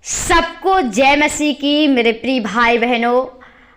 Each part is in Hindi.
सबको जय मसीह की मेरे प्रिय भाई बहनों।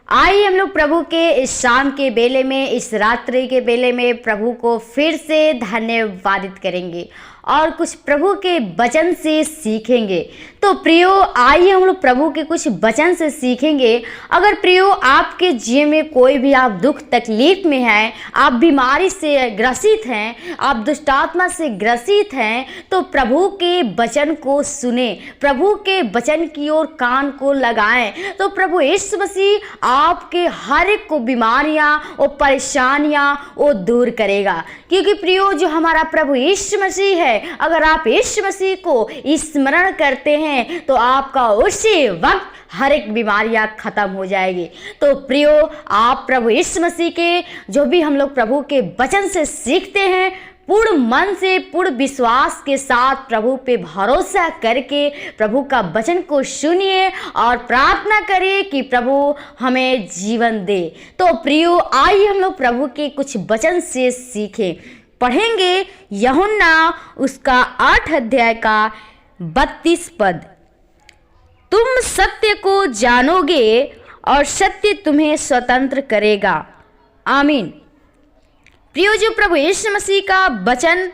आइए हम लोग प्रभु के इस शाम के बेले में, इस रात्रि के बेले में प्रभु को फिर से धन्यवादित करेंगे और कुछ प्रभु के वचन से सीखेंगे। तो प्रियो, आइए हम लोग प्रभु के कुछ वचन से सीखेंगे। अगर प्रियो आपके जीवन में कोई भी आप दुख तकलीफ में हैं, आप बीमारी से ग्रसित हैं, आप दुष्टात्मा से ग्रसित हैं, तो प्रभु के वचन को सुने, प्रभु के वचन की ओर कान को लगाएं। तो प्रभु यीशु मसीह आपके हर एक को बीमारियां और परेशानियां वो दूर करेगा, क्योंकि प्रियो जो हमारा प्रभु यीशु मसीह है, अगर आप यीशु मसीह को स्मरण करते हैं तो आपका उसी वक्त हर एक बीमारियां खत्म हो जाएगी। तो प्रियो, आप प्रभु यीशु मसीह के जो भी हम लोग प्रभु के वचन से सीखते हैं, पूर्ण मन से, पूर्ण विश्वास के साथ प्रभु पे भरोसा करके प्रभु का वचन को सुनिए और प्रार्थना करिए कि प्रभु हमें जीवन दे। तो प्रियो, आइए हम लोग प्रभु के कुछ वचन से सीखें। पढ़ेंगे यूहन्ना उसका 8 अध्याय का 32 पद। तुम सत्य को जानोगे और सत्य तुम्हें स्वतंत्र करेगा। आमीन। प्रियो, जो प्रभु यीशु मसीह का वचन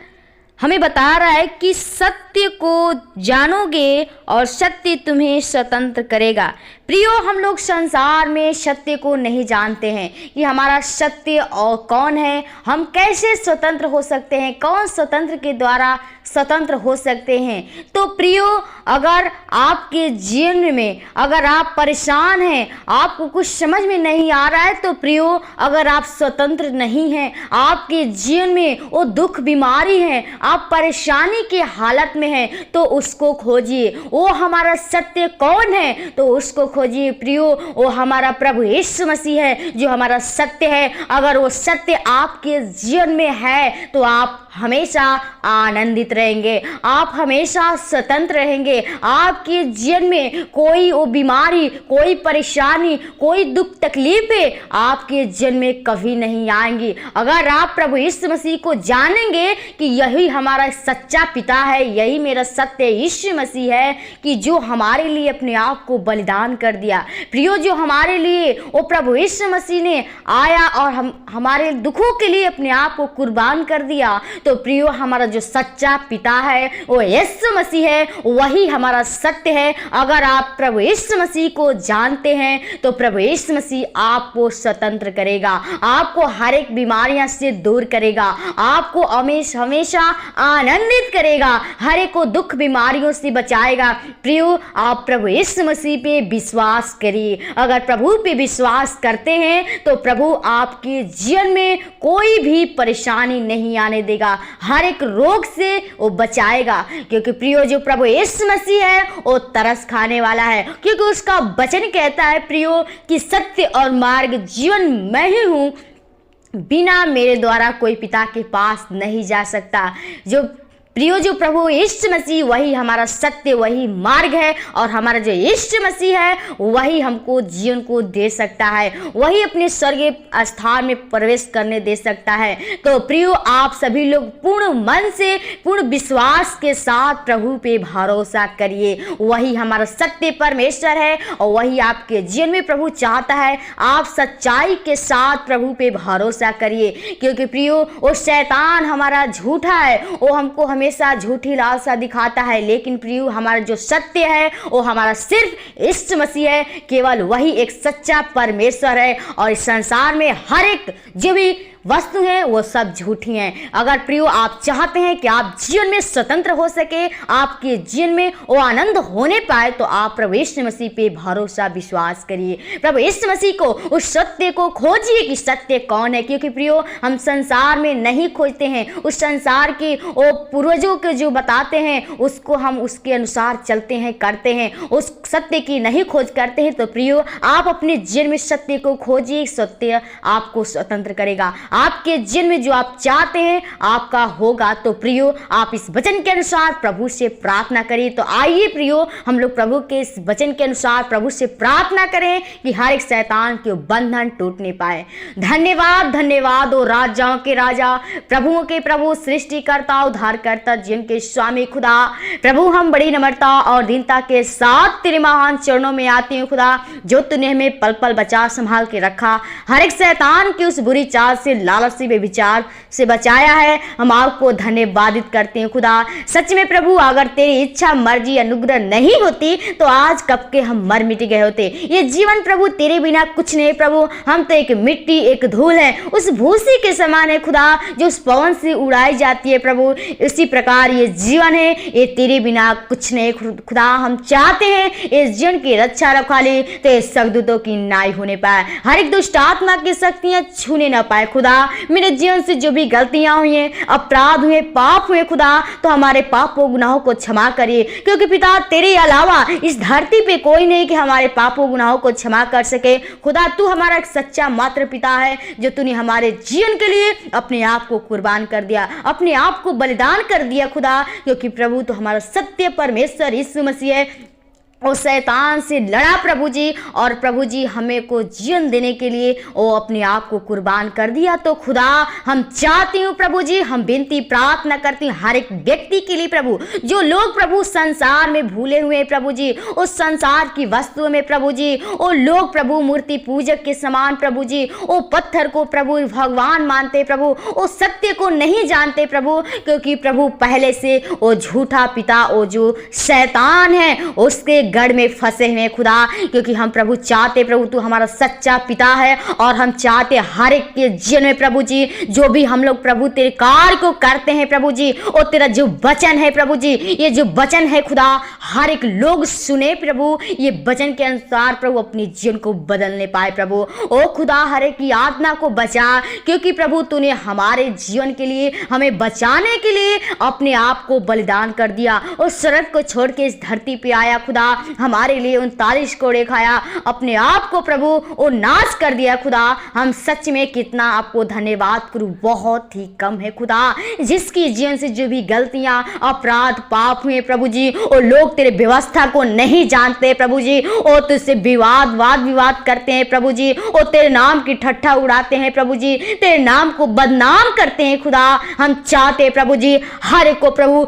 हमें बता रहा है कि सत्य को जानोगे और सत्य तुम्हें स्वतंत्र करेगा। प्रियो, हम लोग संसार में सत्य को नहीं जानते हैं कि हमारा सत्य और कौन है, हम कैसे स्वतंत्र हो सकते हैं, कौन स्वतंत्र के द्वारा स्वतंत्र हो सकते हैं। तो प्रियो, अगर आपके जीवन में अगर आप परेशान हैं, आपको कुछ समझ में नहीं आ रहा है, तो प्रियो अगर आप स्वतंत्र नहीं हैं, आपके जीवन में वो दुख बीमारी है, आप परेशानी की हालत में हैं, तो उसको खोजिए। वो हमारा सत्य कौन है, तो उसको खोजिए। प्रियो, वो हमारा प्रभु यीशु मसीह है जो हमारा सत्य है। अगर वो सत्य आपके जीवन में है तो आप हमेशा आनंदित रहेंगे, आप हमेशा स्वतंत्र रहेंगे। आपके जीवन में कोई वो बीमारी, कोई परेशानी, कोई दुख तकलीफें आपके जीवन में कभी नहीं आएंगी। अगर आप प्रभु यीशु मसीह को जानेंगे कि यही हमारा सच्चा पिता है, यही मेरा सत्य यीशु मसीह है कि जो हमारे लिए अपने आप को बलिदान कर दिया। प्रियो, जो हमारे लिए वो प्रभु यीशु मसीह ने आया और हमारे दुखों के लिए अपने आप को कुर्बान कर दिया। तो प्रियो, हमारा जो सच्चा पिता है वो यीशु मसीह है, वही हमारा सत्य है। अगर आप प्रभु यीशु मसीह को जानते हैं तो प्रभु यीशु मसीह आपको स्वतंत्र करेगा, आपको हर एक बीमारियां से दूर करेगा, आपको हमेशा आनंदित करेगा, हर एक को दुख बीमारियों से बचाएगा। प्रियो, आप प्रभु यीशु मसीह पे विश्वास करिए। अगर प्रभु पे विश्वास करते हैं तो प्रभु आपके जीवन में कोई भी परेशानी नहीं आने देगा, हर एक रोग से वो बचाएगा। क्योंकि प्रियो, जो प्रभु यीशु मसीह है वो तरस खाने वाला है, क्योंकि उसका वचन कहता है प्रियो कि सत्य और मार्ग जीवन मैं ही हूँ, बिना मेरे द्वारा कोई पिता के पास नहीं जा सकता। जो प्रियो, जो प्रभु यीशु मसीह वही हमारा सत्य, वही मार्ग है, और हमारा जो यीशु मसीह है वही हमको जीवन को दे सकता है, वही अपने स्वर्गीय स्थान में प्रवेश करने दे सकता है। तो प्रियो, आप सभी लोग पूर्ण मन से, पूर्ण विश्वास के साथ प्रभु पे भरोसा करिए। वही हमारा सत्य परमेश्वर है और वही आपके जीवन में प्रभु चाहता है। आप सच्चाई के साथ प्रभु पे भरोसा करिए, क्योंकि प्रियो वो शैतान हमारा झूठा है, वो हमको हमेशा झूठी लालसा दिखाता है। लेकिन प्रियो, हमारा जो सत्य है वो हमारा सिर्फ यीशु मसीह है, केवल वही एक सच्चा परमेश्वर है। और इस संसार में हर एक जो भी वस्तु है वो सब झूठी हैं। अगर प्रियो आप चाहते हैं कि आप जीवन में स्वतंत्र हो सके, आपके जीवन में वो आनंद होने पाए, तो आप प्रभु यीशु मसीह पे भरोसा विश्वास करिए। प्रभु यीशु मसीह को, उस सत्य को खोजिए कि सत्य कौन है। क्योंकि प्रियो, हम संसार में नहीं खोजते हैं, उस संसार के वो पूर्वजों के जो बताते हैं उसको हम उसके अनुसार चलते हैं, करते हैं, उस सत्य की नहीं खोज करते हैं। तो प्रियो, आप अपने जीवन में सत्य को खोजिए, सत्य आपको स्वतंत्र करेगा, आपके जीवन में जो आप चाहते हैं आपका होगा। तो प्रियो, आप इस वचन के अनुसार प्रभु से प्रार्थना करिए। तो आइए प्रियो, हम लोग प्रभु के इस वचन के अनुसार प्रभु से प्रार्थना करें कि हर एक शैतान के बंधन टूट नहीं पाए। धन्यवाद, धन्यवाद ओ राजाओं के राजा, प्रभुओं के प्रभु, सृष्टिकर्ता, उद्धारकर्ता, जिनके स्वामी खुदा। प्रभु, हम बड़ी नम्रता और दीनता के साथ तेरे महान चरणों में आती हूँ खुदा, जो तूने हमें पल पल बचा संभाल के रखा, हर एक शैतान की उस बुरी चाल से, लालची बेविचार से बचाया है। हम आपको धन्यवादित करते हैं खुदा। सच में प्रभु, अगर तेरी इच्छा, मर्जी, अनुग्रह नहीं होती तो आज कब के हम मर मिट गए होते। ये जीवन प्रभु तेरे बिना कुछ नहीं प्रभु, हम तो एक मिट्टी, एक धूल है, उस भूसी के समान है खुदा, जो उस पवन से उड़ाई जाती है प्रभु। इसी प्रकार ये जीवन है, ये तेरे बिना कुछ नहीं खुदा। हम चाहते हैं इस जीवन की रक्षा रखवाली तो सगदूतों की नाई होने पाए, हर एक दुष्ट आत्मा की शक्तियां छूने ना पाए खुदा। मेरे जीवन से जो भी गलतियां हुई हैं, अपराध हुए, पाप हुए खुदा, तो हमारे पापों गुनाहों को क्षमा करिए, क्योंकि पिता तेरे अलावा इस धरती पे कोई नहीं कि हमारे पापों गुनाहों को क्षमा कर सके खुदा। तू हमारा एक सच्चा मात्र पिता है, जो तूने हमारे जीवन के लिए अपने आप को कुर्बान कर दिया, अपने आप को बलिदान कर दिया खुदा, क्योंकि प्रभु तो हमारा सत्य परमेश्वर यीशु मसीह है। और शैतान से लड़ा प्रभु जी, और प्रभु जी हमें को जीवन देने के लिए वो अपने आप को कुर्बान कर दिया। तो खुदा, हम चाहती हूँ प्रभु जी, हम विनती प्रार्थना करती हूँ हर एक व्यक्ति के लिए प्रभु, जो लोग प्रभु संसार में भूले हुए हैं प्रभु जी, उस संसार की वस्तुओं में प्रभु जी, वो लोग प्रभु मूर्ति पूजक के समान प्रभु जी, वो पत्थर को प्रभु भगवान मानते प्रभु, वो सत्य को नहीं जानते प्रभु, क्योंकि प्रभु पहले से वो झूठा पिता, वो जो शैतान है, उसके गढ़ में फंसे हुए खुदा। क्योंकि हम प्रभु चाहते प्रभु, तू हमारा सच्चा पिता है, और हम चाहते हर एक के जीवन में प्रभु जी, जो भी हम लोग प्रभु तेरे कार्य को करते हैं प्रभु जी, और तेरा जो वचन है प्रभु जी, ये जो वचन है खुदा, हर एक लोग सुने प्रभु, ये वचन के अनुसार प्रभु अपने जीवन को बदलने पाए प्रभु। ओ खुदा, हर एक की आत्मा को बचा, क्योंकि प्रभु तूने हमारे जीवन के लिए, हमें बचाने के लिए अपने आप को बलिदान कर दिया, और स्वर्ग को छोड़ के इस धरती पे आया खुदा, हमारे लिए 39 कोड़े खाया, अपने आप को प्रभु वो नाश कर दिया खुदा। हम सच में कितना आपको धन्यवाद करूं, बहुत ही कम है खुदा, जिसकी जीवन से जो भी गलतियां, अपराध, पाप हुए प्रभु जी, वो लोग तेरे व्यवस्था को नहीं जानते प्रभु जी, वो तुझसे वाद विवाद करते हैं प्रभु जी, वो तेरे नाम की ठट्ठा उड़ाते हैं प्रभु जी, तेरे नाम को बदनाम करते हैं खुदा। हम चाहते प्रभु जी हर एक को प्रभु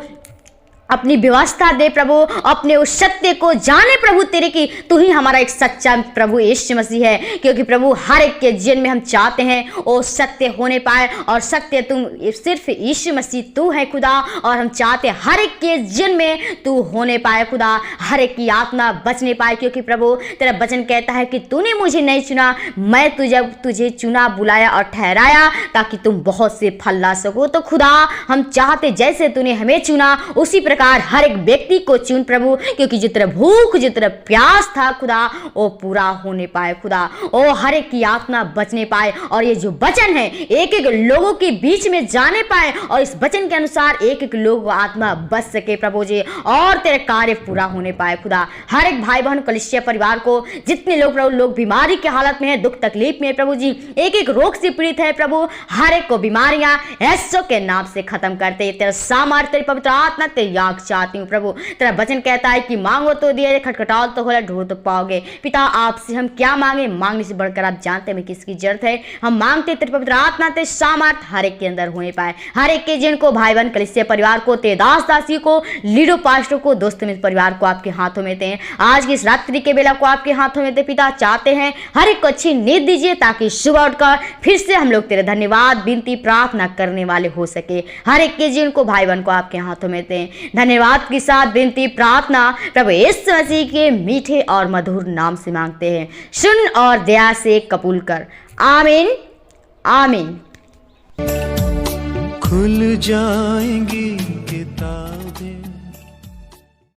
अपनी व्यवस्था दे प्रभु, अपने उस सत्य को जाने प्रभु तेरे की, तू ही हमारा एक सच्चा प्रभु यीशु मसीह है। क्योंकि प्रभु हर एक के जीवन में हम चाहते हैं वो सत्य होने पाए, और सत्य तुम सिर्फ यीशु मसीह तू है खुदा, और हम चाहते हर एक के जीवन में तू होने पाए खुदा, हर एक की आत्मा बचने पाए। क्योंकि प्रभु तेरा वचन कहता है कि तूने मुझे नहीं चुना, मैं तुझे चुना, बुलाया और ठहराया, ताकि तुम बहुत से फल ला सको। तो खुदा, हम चाहते जैसे तूने हमें चुना, उसी हर एक व्यक्ति को चुन प्रभु, क्योंकि जितना भूख, जितना प्यास था खुदा, वो पूरा होने पाए खुदा, ओ हर एक की आत्मा बचने पाए, और ये जो वचन है एक एक लोगों के बीच में जाने पाए, और इस वचन के अनुसार एक एक लोग को आत्मा बच सके प्रभु जी, और तेरे कार्य पूरा होने पाए खुदा। हर एक भाई बहन कलिसिया परिवार को, जितने लोग प्रभु लोग बीमारी के हालत में है, दुख तकलीफ में प्रभु जी, एक एक रोग से पीड़ित है प्रभु, हर एक को बीमारियां यीशु के नाम से खत्म करते। तेरा सामर्थ्य, तेरी पवित्र आत्मा, तेरी आग चाहती हूँ प्रभु। तेरा वचन कहता है कि मांगो तो दिया, खटखटाओ तो खोला, ढूंढो तो पाओगे। पिता, आपसे हम क्या मांगे, मांगने से बढ़कर आप जानते हैं किसकी जरूरत है। हम मांगते तेरे पवित्र आत्मा, तेरे सामर्थ हर एक के अंदर होने पाए, हर एक के जीवन को, भाई बहन कलिसिया परिवार को, तेरे दास दासी को, लीडो पास्टर को, दोस्तों में परिवार को आपके हाथों में दें। आज की इस रात्रि के बेला को आपके हाथों में दे पिता। चाहते हैं हर एक को अच्छी नींद दीजिए, ताकि सुबह उठकर फिर से हम लोग तेरे धन्यवाद, विनती, प्रार्थना करने वाले हो सके। हर एक के जीवन को, भाई बहन को आपके हाथों में दें। धन्यवाद के साथ विनती प्रार्थना प्रभु यीशु मसीह के मीठे और मधुर नाम से मांगते हैं, सुन और दया से कबूल कर। आमीन, आमीन। खुल जाएंगी किताबें